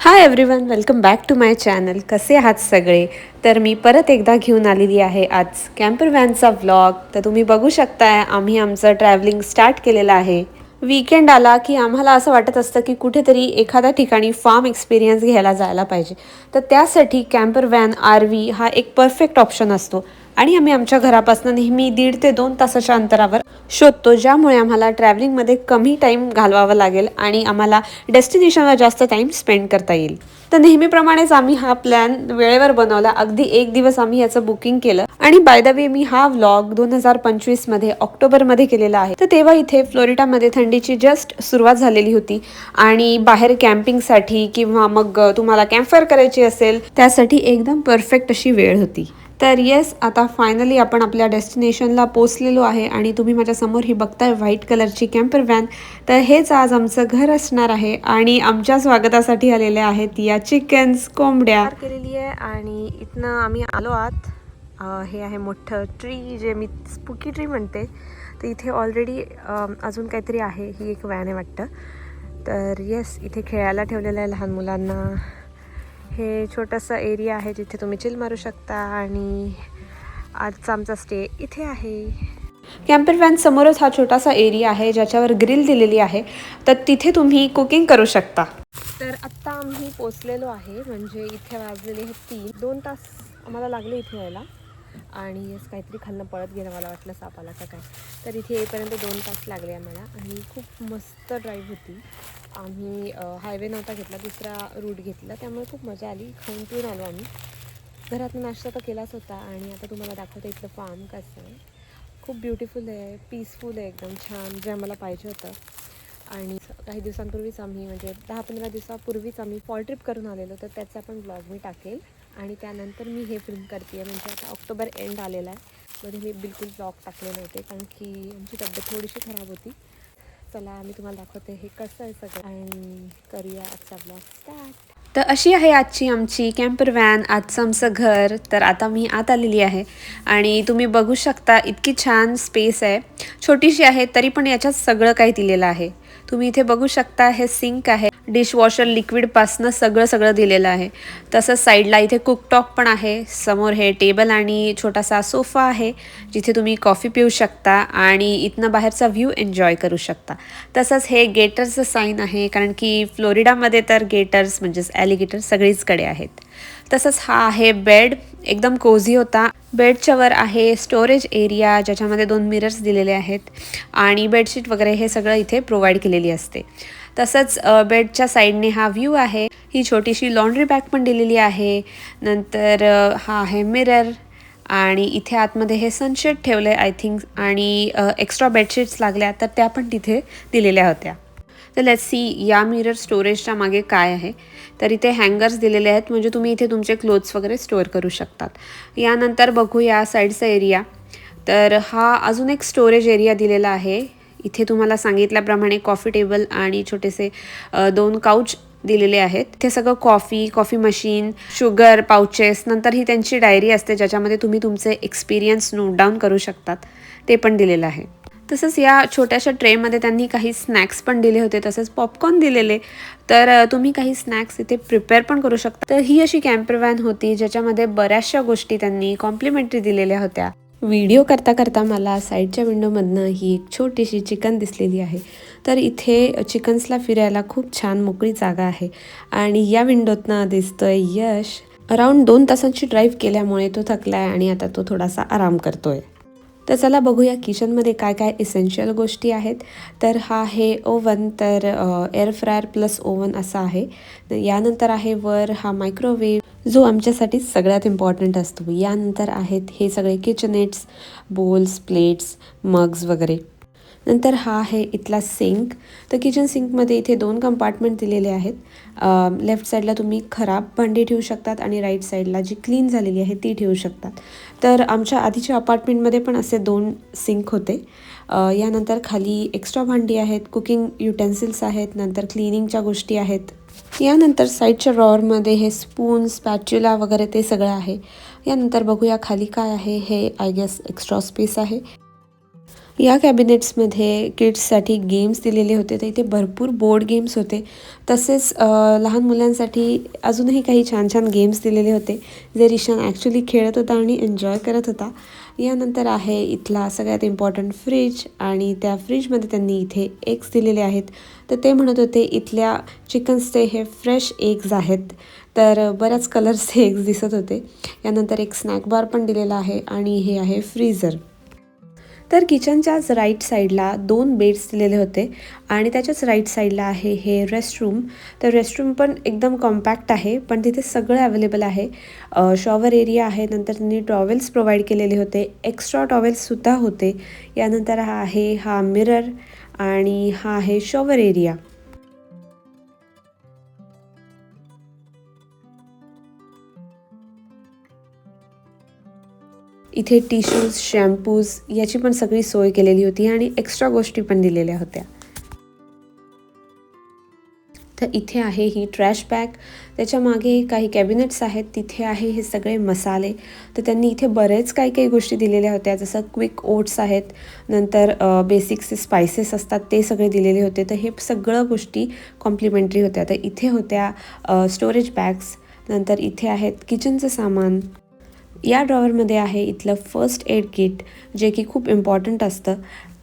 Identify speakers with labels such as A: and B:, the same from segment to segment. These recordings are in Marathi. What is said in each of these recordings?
A: High everyone, welcome back to my channel. कसे आहात सगळे? तर मी परत एकदा घेऊन आलेली आहे आज कॅम्पर व्हॅनचा व्लॉग. तर तुम्ही बघू शकताय आम्ही आमचं ट्रॅव्हलिंग स्टार्ट केलेलं आहे. वीकेंड आला की आम्हाला असं वाटत असतं की कुठेतरी एखाद्या ठिकाणी फार्म एक्सपिरियन्स घ्यायला जायला पाहिजे. तर त्यासाठी कॅम्पर व्हॅन RV हा एक परफेक्ट ऑप्शन असतो आणि आम्ही आमच्या घरापासून नेहमी 1.5 ते 2 तासाच्या अंतरावर शोधतो, ज्यामुळे आम्हाला ट्रॅव्हलिंगमध्ये कमी टाईम घालवावा लागेल आणि आम्हाला डेस्टिनेशनवर जास्त टाईम स्पेंड करता येईल. तर नेहमीप्रमाणेच आम्ही हा प्लॅन वेळेवर बनवला. अगदी एक दिवस आम्ही याचं बुकिंग केलं आणि बाय द वे मी हा व्लॉग 2025 मध्ये ऑक्टोबरमध्ये केलेला आहे. तर तेव्हा इथे फ्लोरिडामध्ये थंडीची जस्ट सुरुवात झालेली होती आणि बाहेर कॅम्पिंगसाठी किंवा मग तुम्हाला कॅम्पफायर करायची असेल त्यासाठी एकदम परफेक्ट अशी वेळ होती. तर येस, आता फायनली आपण आपल्या डेस्टिनेशनला पोचलेलो आहे आणि तुम्ही माझ्यासमोर ही बघताय व्हाईट कलरची कॅम्पर व्हॅन. तर हेच आज आमचं घर असणार आहे आणि आमच्या स्वागतासाठी आलेले आहेत या चिकन्स, कोंबड्या केलेली आहे. आणि इथनं आम्ही आलो आत. हे आहे मोठं ट्री, जे मी स्पूकी ट्री म्हणते. तर इथे ऑलरेडी अजून काहीतरी आहे. ही एक व्हॅन आहे वाटतं. तर येस, इथे खेळायला ठेवलेलं आहे लहान मुलांना. हे छोटंसं एरिया आहे जिथे तुम्ही चिल मारू शकता आणि आजचा आमचा स्टे इथे आहे. कॅम्पर व्हॅन समोरच हा छोटासा एरिया आहे ज्याच्यावर ग्रिल दिलेली आहे, तर तिथे तुम्ही कुकिंग करू शकता. तर आत्ता आम्ही पोचलेलो आहे, म्हणजे इथे वाजलेले हे 2 तास आम्हाला लागले इथे यायला. आणि येस, काहीतरी खाल्लं पळत गेलं, मला वाटलं सापाला का काय. तर इथे येईपर्यंत 2 तास लागले आम्हाला आणि खूप मस्त ड्राईव्ह होती. आम्ही हायवे नव्हता घेतला, दुसरा रूट घेतला, त्यामुळे खूप मजा आली. खाऊन पिऊन आलो आम्ही. घरातून नाश्ता तर केलाच होता आणि आता तुम्हाला दाखवते इथलं फार्म कसं आहे. खूप ब्युटिफुल आहे, पीसफुल आहे, एकदम छान, जे आम्हाला पाहिजे होतं. आणि काही दिवसांपूर्वीच आम्ही, म्हणजे 10-15 दिवसापूर्वीच आम्ही फॉल ट्रिप करून आलेलो, तर त्याचा पण ब्लॉग मी टाकेल. आणि त्यानंतर मी हे फिल्म करते आहे, म्हणजे आता ऑक्टोबर एंड आलेला आहे. मध्ये मी बिलकुल ब्लॉग टाकले नव्हते कारण की आमची तब्येत थोडीशी खराब होती. चला मी तुम्हाला दाखवते हे कसं आहे सगळं आणि करूया आजचा ब्लॉग स्टार्ट. तर अशी आहे आजची आमची कॅम्पर व्हॅन, आजचं आमचं घर. तर आता मी आत आलेली आहे आणि तुम्ही बघू शकता इतकी छान स्पेस आहे. छोटीशी आहे तरी पण याच्यात सगळं काही दिलेलं आहे. तुम्ही इथे बघू शकता हे सिंक आहे, डिशवॉशर लिक्विडपासनं सगळं दिलेलं आहे. तसंच साईडला इथे कुकटॉप पण आहे. समोर हे टेबल आणि छोटासा सोफा आहे जिथे तुम्ही कॉफी पिऊ शकता आणि इथनं बाहेरचा व्ह्यू एन्जॉय करू शकता. तसंच हे गेटर्सचं साईन आहे, कारण की फ्लोरिडामध्ये तर गेटर्स म्हणजेच ॲलिगेटर सगळीचकडे आहेत. तसंच हा आहे बेड, एकदम कोझी होता. बेडच्या वर आहे स्टोरेज एरिया ज्याच्यामध्ये 2 मिरर्स दिलेले आहेत आणि बेडशीट वगैरे हे सगळं इथे प्रोव्हाइड केलेली असते. तसंच बेडच्या साईडने हा व्ह्यू आहे. ही छोटीशी लॉन्ड्री बॅग पण दिलेली आहे. नंतर हा आहे मिरर आणि इथे आतमध्ये हे सनशेड ठेवलं आहे आय थिंक. आणि एक्स्ट्रा बेडशीट्स लागल्या तर त्या पण तिथे दिलेल्या होत्या. तर लेट्स सी या मिरर स्टोरेजच्या मागे काय आहे. तर इथे हँगर्स दिलेले आहेत, म्हणजे तुम्ही इथे तुमचे क्लोथ्स वगैरे स्टोअर करू शकतात. यानंतर बघू या साईडचा एरिया. तर हा अजून एक स्टोरेज एरिया दिलेला आहे. इथे तुम्हाला सांगितल्याप्रमाणे कॉफी टेबल आणि छोटेसे 2 काउच दिलेले आहेत. इथे सगळं कॉफी मशीन, शुगर पाउचेस, नंतर ही त्यांची डायरी असते ज्याच्यामध्ये तुम्ही तुमचे एक्सपिरियन्स नोट डाऊन करू शकतात, ते पण दिलेलं आहे. तसंच या छोट्याशा ट्रेमध्ये त्यांनी काही स्नॅक्स पण दिले होते, तसंच पॉपकॉर्न दिलेले. तर तुम्ही काही स्नॅक्स इथे प्रिपेअर पण करू शकता. तर ही अशी कॅम्पर व्हॅन होती ज्याच्यामध्ये बऱ्याचशा गोष्टी त्यांनी कॉम्प्लिमेंटरी दिलेल्या होत्या. व्हिडिओ करता करता मला साईडच्या विंडोमधनं ही एक छोटीशी चिकन दिसलेली आहे. तर इथे चिकन्सला फिरायला खूप छान मोकळी जागा आहे आणि या विंडोतनं दिसतोय यश. अराउंड 2 तासांची ड्राईव्ह केल्यामुळे तो थकलाय आणि आता तो थोडासा आराम करतोय. तर चला बघूया किचनमध्ये काय काय इसेन्शियल गोष्टी आहेत. तर हा आहे ओव्हन, तर एअर फ्रायर प्लस ओव्हन असा आहे. यानंतर आहे वर हा मायक्रोवेव्ह जो आमच्यासाठी सगळ्यात इम्पॉर्टंट असतो. यानंतर आहेत हे सगळे किचनेट्स, बोल्स, प्लेट्स, मग्स वगैरे. नंतर हा आहे इथला सिंक. तर किचन सिंकमध्ये इथे 2 कंपार्टमेंट दिलेले आहेत. लेफ्ट साईडला तुम्ही खराब भांडी ठेवू शकतात आणि राईट साईडला जी क्लीन झालेली आहे ती ठेवू शकतात. तर आमच्या आधीच्या अपार्टमेंटमध्ये पण असे 2 सिंक होते. यानंतर खाली एक्स्ट्रा भांडी आहेत, कुकिंग युटेन्सिल्स आहेत, नंतर क्लिनिंगच्या गोष्टी आहेत. यानंतर साईडच्या ड्रॉवरमध्ये हे स्पून, स्पॅच्युला वगैरे ते सगळं आहे. यानंतर बघूया खाली काय आहे. हे आय गेस एक्स्ट्रा स्पेस आहे. या कॅबिनेट्समध्ये किड्ससाठी गेम्स दिलेले होते, तर इथे भरपूर बोर्ड गेम्स होते. तसेच लहान मुलांसाठी अजूनही काही छान छान गेम्स दिलेले होते, जे रिशान ॲक्च्युली खेळत होता आणि एन्जॉय करत होता. यानंतर आहे इथला सगळ्यात इम्पॉर्टंट फ्रीज, आणि त्या फ्रीजमध्ये त्यांनी इथे एग्स दिलेले आहेत. तर ते म्हणत होते इथल्या चिकन्सचे हे फ्रेश एग्ज आहेत. तर बऱ्याच कलर्सचे एग्ज दिसत होते. यानंतर एक स्नॅक बार पण दिलेला आहे, आणि हे आहे फ्रीझर. तर किचनच्याच राईट साईडला 2 बेड्स दिलेले होते, आणि त्याच्याच राईट साईडला आहे हे रेस्टरूम. तर रेस्टरूम पण एकदम कॉम्पॅक्ट आहे, पण तिथे सगळं अवेलेबल आहे. शॉवर एरिया आहे, नंतर त्यांनी टॉवेल्स प्रोव्हाइड केलेले होते, एक्स्ट्रा टॉवेल्ससुद्धा होते. यानंतर हा मिरर, आणि हा आहे शॉवर एरिया. इथे टिश्यूज, शॅम्पूज याची पण सगळी सोय केलेली होती, आणि एक्स्ट्रा गोष्टी पण दिलेल्या होत्या. तर इथे आहे ही ट्रॅश बॅग. त्याच्या मागे काही कॅबिनेट्स आहेत, तिथे आहे हे सगळे मसाले. तर त्यांनी इथे बरेच काही काही गोष्टी दिलेल्या होत्या, जसं क्विक ओट्स आहेत, नंतर बेसिक्स स्पायसेस असतात ते सगळे दिलेले होते. तर हे सगळं गोष्टी कॉम्प्लिमेंटरी होत्या. तर इथे होत्या स्टोरेज बॅग्स. नंतर इथे आहेत किचनचं सामान. या ड्रॉवरमध्ये आहे इथलं फर्स्ट एड किट, जे की खूप इम्पॉर्टंट असतं.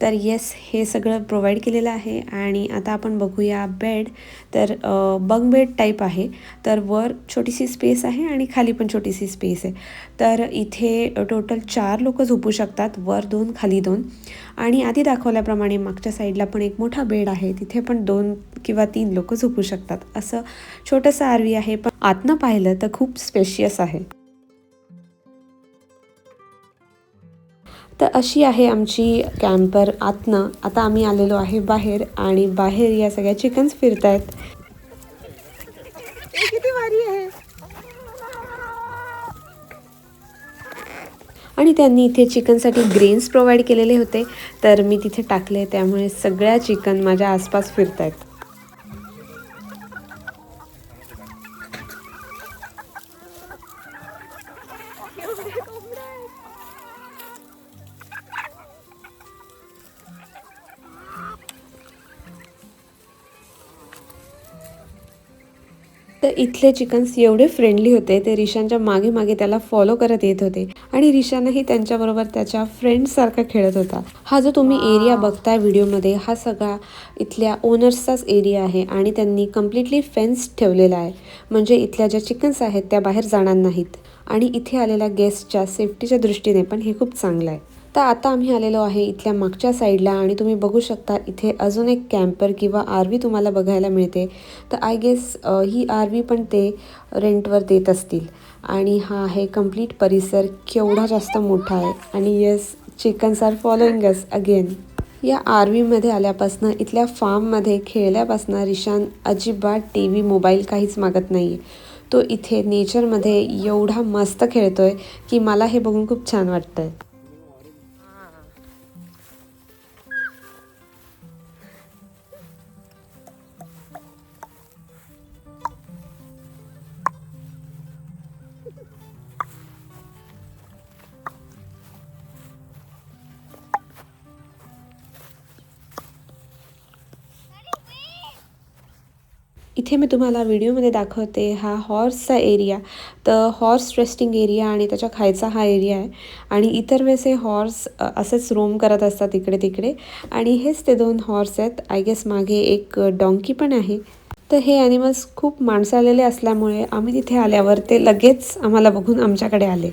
A: तर येस, हे सगळं प्रोव्हाइड केलेलं आहे. आणि आता आपण बघूया बेड. तर बंक बेड टाईप आहे. तर वर छोटीशी स्पेस आहे, आणि खाली पण छोटीशी स्पेस आहे. तर इथे टोटल 4 लोकं झोपू शकतात, वर 2 खाली 2. आणि आधी दाखवल्याप्रमाणे मागच्या साईडला पण एक मोठा बेड आहे, तिथे पण 2 किंवा 3 लोकं झोपू शकतात. असं छोटंसं आरवी आहे, पण आतनं पाहिलं तर खूप स्पेशियस आहे. तर अशी आहे आमची कॅम्पर आतनं. आता आम्ही आलेलो आहे बाहेर, आणि बाहेर या सगळ्या चिकन्स फिरतायत. किती भारी आहे. आणि त्यांनी इथे चिकनसाठी ग्रेन्स प्रोव्हाइड केलेले होते, तर मी तिथे टाकले, त्यामुळे सगळ्या चिकन माझ्या आसपास फिरतायत. तर इथले चिकन्स एवढे फ्रेंडली होते, ते रिशानच्या मागे मागे त्याला फॉलो करत येत होते, आणि रिशानही त्यांच्याबरोबर त्याच्या फ्रेंड्ससारखा खेळत होता. हा जो तुम्ही एरिया बघताय व्हिडिओमध्ये, हा सगळा इथल्या ओनर्सचाच एरिया आहे, आणि त्यांनी कम्प्लिटली फेन्स ठेवलेला आहे, म्हणजे इथल्या ज्या चिकन्स आहेत त्या बाहेर जाणार नाहीत. आणि इथे आलेल्या गेस्टच्या सेफ्टीच्या दृष्टीने पण हे खूप चांगलं आहे. तर आता आम्ही आलेलो आहे इथल्या मागच्या साईडला, आणि तुम्ही बघू शकता इथे अजून एक कॅम्पर किंवा आरवी तुम्हाला बघायला मिळते. तर आय गेस ही आरवी पण ते रेंटवर देत असतील. आणि हा आहे कम्प्लीट परिसर, केवढा जास्त मोठा आहे. आणि yes, chickens are following us again. या आरवीमध्ये आल्यापासनं, इथल्या फार्ममध्ये खेळल्यापासनं रिशान अजिबात टी व्ही, मोबाईल काहीच मागत नाही आहे. तो इथे नेचरमध्ये एवढा मस्त खेळतोय की मला हे बघून खूप छान वाटतंय. इथे मी तुम्हाला व्हिडिओमध्ये दाखवते हा हॉर्सचा एरिया. तर हॉर्स रेस्टिंग एरिया आणि त्याच्या खायचा हा एरिया आहे. आणि इतर वेळेस हे हॉर्स असेच रोम करत असतात इकडे तिकडे. आणि हेच ते 2 हॉर्स आहेत. आय गेस मागे एक डॉंकी पण आहे. तर हे ॲनिमल्स खूप माणसाळलेले असल्यामुळे आम्ही तिथे आल्यावर ते लगेच आम्हाला बघून आमच्याकडे आले.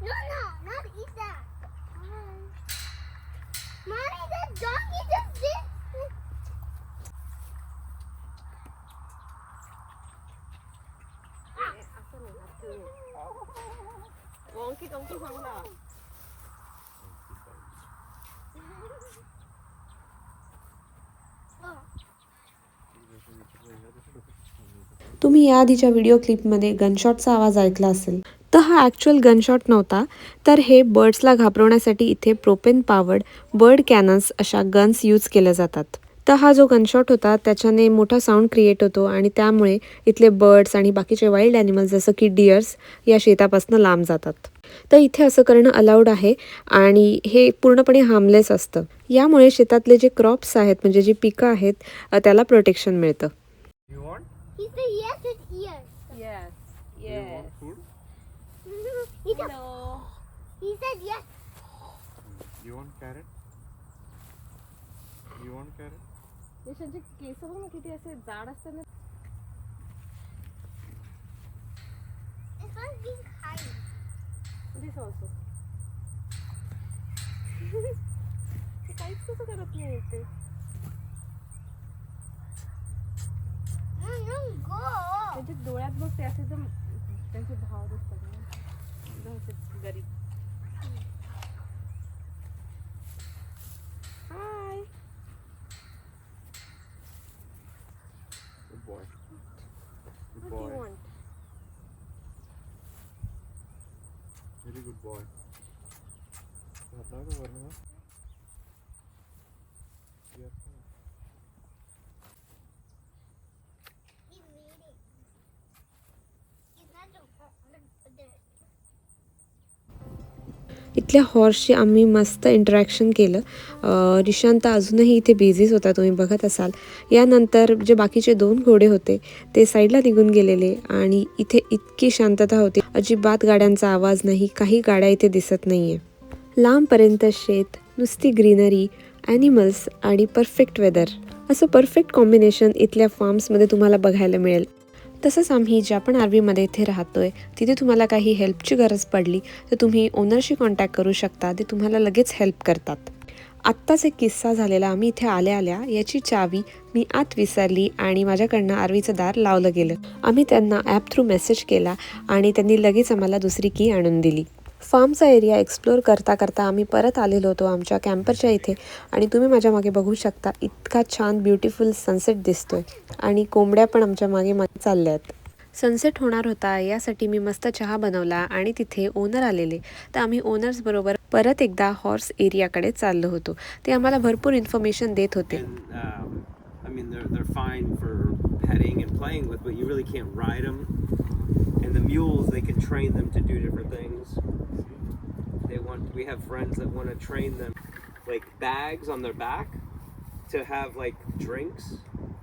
B: No, no, not eat that. Mommy, the donkey just did. Donkey सांगला.
A: तुम्ही या आधीच्या व्हिडिओ क्लिपमध्ये गनशॉटचा आवाज ऐकला असेल. तर हा ॲक्च्युअल गनशॉट नव्हता, तर हे बर्ड्सला घाबरवण्यासाठी इथे प्रोपेन पावर्ड बर्ड कॅनन्स अशा गन्स यूज केल्या जातात. तर हा जो गनशॉट होता त्याच्याने मोठा साऊंड क्रिएट होतो आणि त्यामुळे इथले बर्ड्स आणि बाकीचे वाईल्ड ॲनिमल्स जसं की डिअर्स या शेतापासून लांब जातात. तर इथे असं करणं अलाउड आहे आणि हे पूर्णपणे हार्मलेस असतं. यामुळे शेतातले जे क्रॉप्स आहेत म्हणजे जी पिकं आहेत त्याला प्रोटेक्शन मिळतं.
C: You want?
B: He said yes with ears.
A: Yes,
C: Do you want food?
B: He said, he said yes.
C: You want carrot? You want carrot?
A: देशांचे केस बघ ना किती असे जाड असतात ना.
B: This one's being kind.
A: This also. ते काहीच कसं करत नाही ते.
B: No, go.
A: त्यांच्या डोळ्यात बघ ते असे एकदम त्यांचे भाव दिसतात ना. एकदम असे गरीब. हाय.
C: Good boy. Good
A: What do you
C: boy.
A: want?
C: Very good boy. घातला का वरनं? Yes.
B: He's reading. He's not the
A: इथल्या हॉर्सशी आम्ही मस्त इंटरॅक्शन केलं. रिशांत अजूनही इथे बिझीच होता, तुम्ही बघत असाल. यानंतर जे बाकीचे 2 घोडे होते ते साईडला निघून गेलेले आणि इथे इतकी शांतता होती. अजिबात गाड्यांचा आवाज नाही, काही गाड्या इथे दिसत नाही आहे. लांबपर्यंत शेत, नुसती ग्रीनरी, ॲनिमल्स आणि परफेक्ट वेदर. असं परफेक्ट कॉम्बिनेशन इथल्या फार्म्समध्ये तुम्हाला बघायला मिळेल. तसंच आम्ही ज्या पण आरवीमध्ये इथे राहतोय तिथे तुम्हाला काही हेल्पची गरज पडली तर तुम्ही ओनरशी कॉन्टॅक्ट करू शकता, ते तुम्हाला लगेच हेल्प करतात. आत्ताच एक किस्सा झालेला. आम्ही इथे आल्या आल्या याची चावी मी आत विसरली आणि माझ्याकडनं आरवीचं दार लावलं गेलं. आम्ही त्यांना ॲप थ्रू मेसेज केला आणि त्यांनी लगेच आम्हाला दुसरी की आणून दिली. फार्मचा एरिया एक्सप्लोअर करता करता आम्ही परत आलेलो होतो आमच्या कॅम्परच्या इथे आणि तुम्ही माझ्या मागे बघू शकता इतका छान ब्युटिफुल सनसेट दिसतोय आणि कोंबड्या पण आमच्या मागे मागे चालल्या आहेत. सनसेट होणार होता यासाठी मी मस्त चहा बनवला आणि तिथे ओनर आलेले, तर आम्ही ओनर्स बरोबर परत एकदा हॉर्स एरियाकडे चाललो होतो. ते आम्हाला भरपूर इन्फॉर्मेशन देत होते.
D: And I mean, they're fine for petting and playing with, but you really can't ride them. And the mules, they can train them to do different things. We have friends that want to train them, like bags on their back, to have like drinks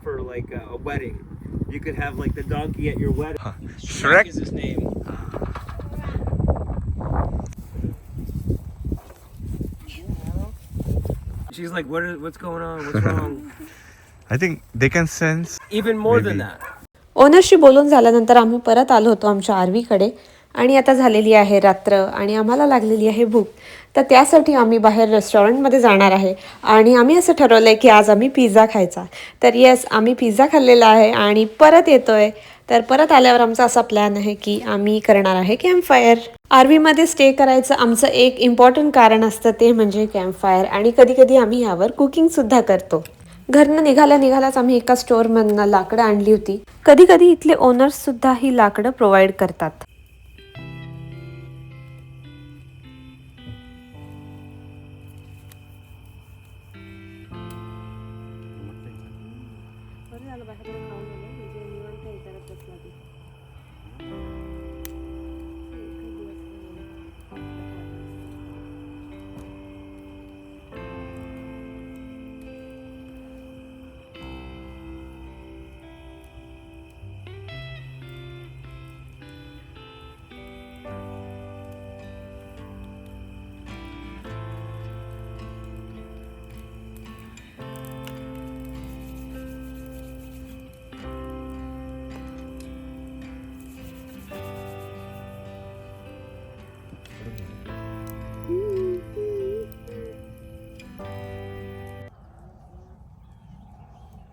D: for like a wedding. You could have like the donkey at your wedding.
C: Shrek
D: is his name. She's like, what's going on? What's wrong?
C: I think they can sense.
D: Even more than
C: Maybe.
D: that.
A: ओनरशी बोलून झाल्यानंतर आम्ही परत आलो होतो आमच्या आरवीकडे आणि आता झालेली आहे रात्र आणि आम्हाला लागलेली आहे भूक. तर त्यासाठी आम्ही बाहेर रेस्टॉरंटमध्ये जाणार आहे आणि आम्ही असं ठरवलं आहे की आज आम्ही पिझ्झा खायचा. तर येस, आम्ही पिझ्झा खाल्लेला आहे आणि परत येतोय. तर परत आल्यावर आमचा असा प्लॅन आहे की आम्ही करणार आहे कॅम्पफायर. आरवीमध्ये स्टे करायचं आमचं एक इम्पॉर्टंट कारण असतं, ते म्हणजे कॅम्पफायर. आणि कधी कधी आम्ही यावर कुकिंगसुद्धा करतो. घरनं निघाल्याच आम्ही एका स्टोअरमधनं लाकडं आणली होती. कधी कधी इथले ओनर्स सुद्धा ही लाकडं प्रोव्हाइड करतात.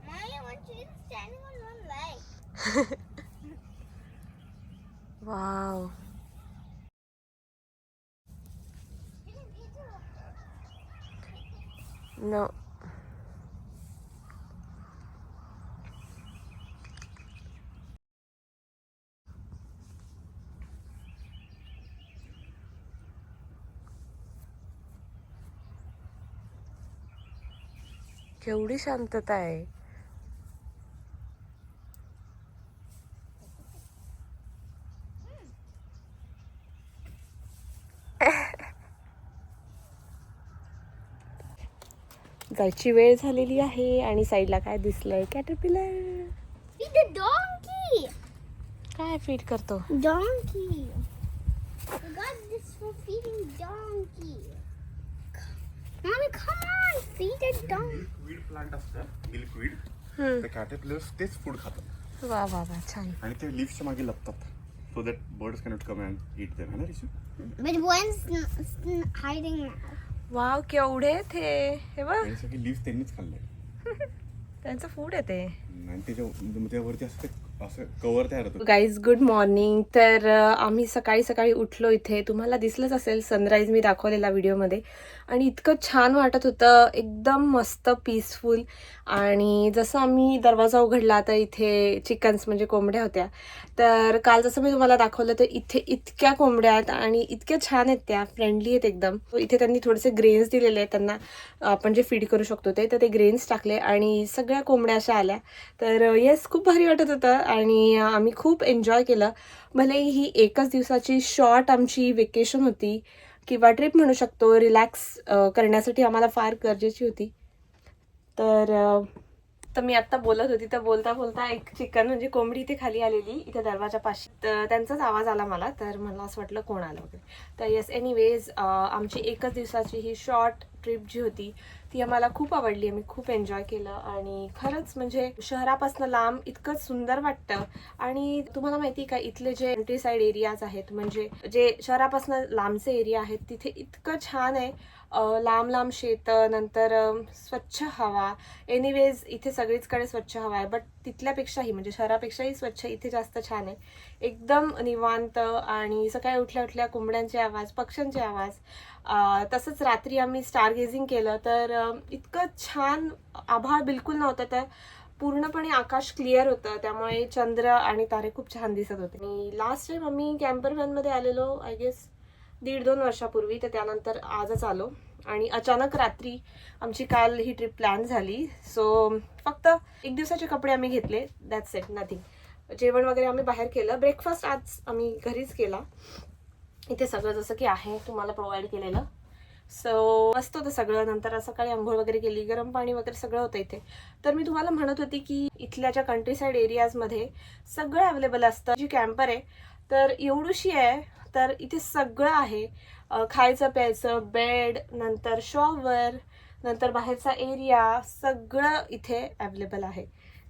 B: Mommy, I want you standing on one leg.
A: Wow. No. केवढी शांतता आहे. जायची वेळ झालेली आहे आणि साईडला काय दिसलंय, कॅटरपिलर.
B: Feed the donkey.
A: काय फीड करतो?
B: Donkey. I got this for feeding donkey. Mommy, come on, feed the donkey.
C: Milkweed plant असतं, मिल्कवीड.
A: हम्म.
C: ते कॅटरपिलर्स तेच फूड खातात
A: वा वा वा, छान.
C: आणि ते लिव्हच्या मागे लपतात. So that birds cannot come and eat them, है ना Rishu?
B: But one's hiding now.
A: Wow, केवढे ते, हे बघ,
C: आणि सगळे लिव्ह त्यांनीच खाल्ले
A: त्यांचं फूड आहे ते.
C: आणि त्यावरती असं कवर तयार होतं.
A: Guys, good morning. तर आम्ही सकाळी सकाळी उठलो. इथे तुम्हाला दिसलंच असेल सनराईज मी दाखवलेला व्हिडिओमध्ये, आणि इतकं छान वाटत होतं, एकदम मस्त पीसफुल. आणि जसं आम्ही दरवाजा उघडला तर इथे चिकन्स म्हणजे कोंबड्या होत्या. तर काल जसं मी तुम्हाला दाखवलं तर इथे इतक्या कोंबड्या आहेत आणि इतक्या छान आहेत, त्या फ्रेंडली आहेत एकदम. इथे त्यांनी थोडेसे ग्रेन्स दिलेले आहेत त्यांना, आपण जे फीड करू शकतो तर ते ग्रेन्स टाकले आणि सगळ्या कोंबड्या अशा आल्या. तर येस, खूप भारी वाटत होतं आणि आम्ही खूप एन्जॉय केलं. भले ही एकच दिवसाची शॉर्ट आमची वेकेशन होती किंवा ट्रिप म्हणू शकतो, रिलॅक्स करण्यासाठी आम्हाला फार गरजेची होती. तर मी आत्ता बोलत होती तर बोलता बोलता एक चिकन म्हणजे कोंबडी इथे खाली आलेली, इथे दरवाजापाशी. तर त्यांचाच आवाज आला मला, तर मला असं वाटलं कोण आलं वगैरे. तर येस, एनिवेज, आमची एकच दिवसाची ही शॉर्ट ट्रिप जी होती ती आम्हाला खूप आवडली. आम्ही खूप एन्जॉय केलं आणि खरंच म्हणजे शहरापासून लांब इतकं सुंदर वाटतं. आणि तुम्हाला माहिती आहे का, इथले जे कंट्री साईड एरियाज आहेत, म्हणजे जे शहरापासून लांबचे एरिया आहेत, तिथे इतकं छान आहे. लांब लांब शेतं, नंतर स्वच्छ हवा. एनिवेज, इथे सगळीचकडे स्वच्छ हवा आहे, बट तिथल्यापेक्षाही म्हणजे शहरापेक्षाही स्वच्छ इथे जास्त छान आहे. एकदम निवांत. आणि सकाळी उठल्या उठल्या कोंबड्यांचे आवाज, पक्ष्यांचे आवाज. तसंच रात्री आम्ही स्टार गेझिंग केलं, तर इतकं छान. आभाळ बिलकुल नव्हतं, तर पूर्णपणे आकाश क्लिअर होतं, त्यामुळे चंद्र आणि तारे खूप छान दिसत होते. आणि लास्ट टाइम आम्ही कॅम्पर व्हॅनमध्ये आलेलो आय गेस 1.5-2 वर्षापूर्वी, तर त्यानंतर आजच आलो. आणि अचानक रात्री आमची काल ही ट्रिप प्लॅन झाली. सो फक्त 1 दिवसाचे कपडे आम्ही घेतले, दॅट्स इट, नथिंग. जेवण वगैरे आम्ही बाहेर केलं. ब्रेकफास्ट आज आम्ही घरीच केला. इथे सगळं जसं की आहे तुम्हाला प्रोव्हाइड केलेलं. सो मस्त होतं सगळं. नंतर सकाळी आंघोळ वगैरे केली, गरम पाणी वगैरे सगळं होतं इथे. तर मी तुम्हाला म्हणत होती की इथल्या ज्या कंट्री साईड एरियाजमध्ये सगळं अवेलेबल असतं. जी कॅम्पर आहे तर एवढीशी आहे, तर इथे सगळं आहे. खायचं प्यायचं, बेड, नंतर शॉवर, नंतर बाहेरचा एरिया, सगळं इथे अवेलेबल आहे.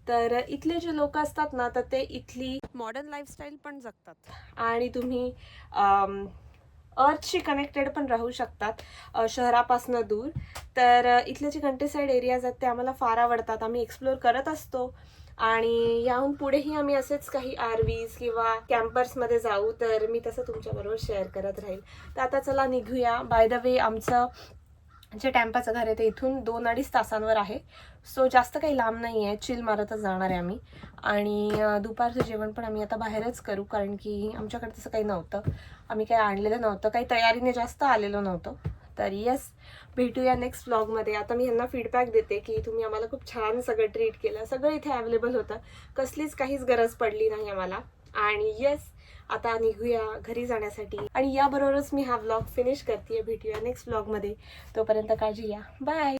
A: तर इथले जे लोक असतात ना, तर ते इथली मॉडर्न लाईफस्टाईल पण जगतात आणि तुम्ही अर्थशी कनेक्टेड पण राहू शकतात, शहरापासून दूर. तर इथले जे कंट्री साईड एरियाज आहेत ते आम्हाला फार आवडतात. आम्ही एक्सप्लोअर करत असतो आणि याहून पुढेही आम्ही असेच काही RVs किंवा कॅम्पर्समध्ये जाऊ, तर मी तसं तुमच्याबरोबर शेअर करत राहील. तर आता चला निघूया. बाय द वे, आमचं जे टॅम्पाचं घर आहे ते इथून 2-2.5 तासांवर आहे. सो जास्त काही लांब नाही आहे, चिल मारतच जाणार आहे आम्ही. आणि दुपारचं जेवण पण आम्ही आता बाहेरच करू, कारण की आमच्याकडे तसं काही नव्हतं, आम्ही काही आणलेलं नव्हतं, काही तयारीने जास्त आलेलो नव्हतं. तर येस, भेटूया नेक्स्ट व्लॉगमध्ये. आता मी ह्यांना फीडबॅक देते की तुम्ही आम्हाला खूप छान सगळं ट्रीट केलं, सगळं इथे अवेलेबल होतं, कसलीच काहीच गरज पडली नाही आम्हाला. आणि येस, आता निघूया घरी जाण्यासाठी. आणि याबरोबरच मी हा व्लॉग फिनिश करते. भेटूया नेक्स्ट व्लॉगमध्ये. तोपर्यंत काळजी घ्या. बाय.